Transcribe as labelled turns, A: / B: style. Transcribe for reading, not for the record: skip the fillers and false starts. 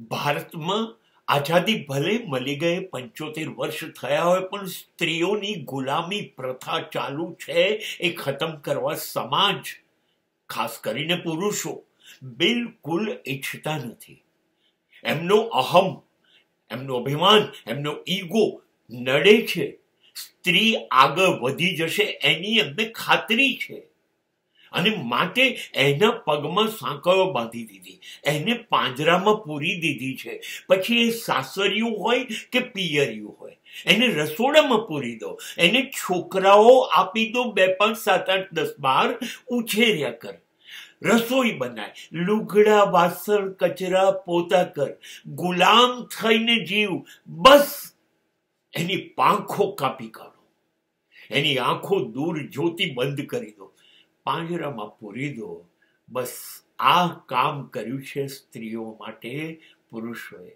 A: ભારતમાં આઝાદી ભલે મળી ગઈ 75 વર્ષ થયા હોય, પણ સ્ત્રીઓની ગુલામી પ્રથા ચાલુ છે. એ ખતમ કરવા સમાજ, ખાસ કરીને પુરુષો, બિલકુલ ઈચ્છતા નથી. એમનો અહમ, એમનું અભિમાન, એમનો ઈગો નડે છે. સ્ત્રી આગળ વધી જશે એની એમને ખાતરી છે, અને માટે એના પગમાં સાંકળો બાંધી દીધી, એને પાંજરામાં પૂરી દીધી છે. પછી એ સાસરિયું હોય કે પિયરિયું હોય, એને રસોડામાં પૂરી દો, એને છોકરાઓ આપી દો, 2 5 7 8 10 12 ઉછેર્યા કર, રસોઈ બનાય, લુગડા વાસણ કચરા પોતા કર, ગુલામ થઈને જીવ. બસ એની પાંખો કાપી કાઢો, એની આંખો દૂર જોતી બંધ કરી દો, પાંજરામાં પૂરી દો. બસ આ કામ કર્યું છે સ્ત્રીઓ માટે પુરુષોએ.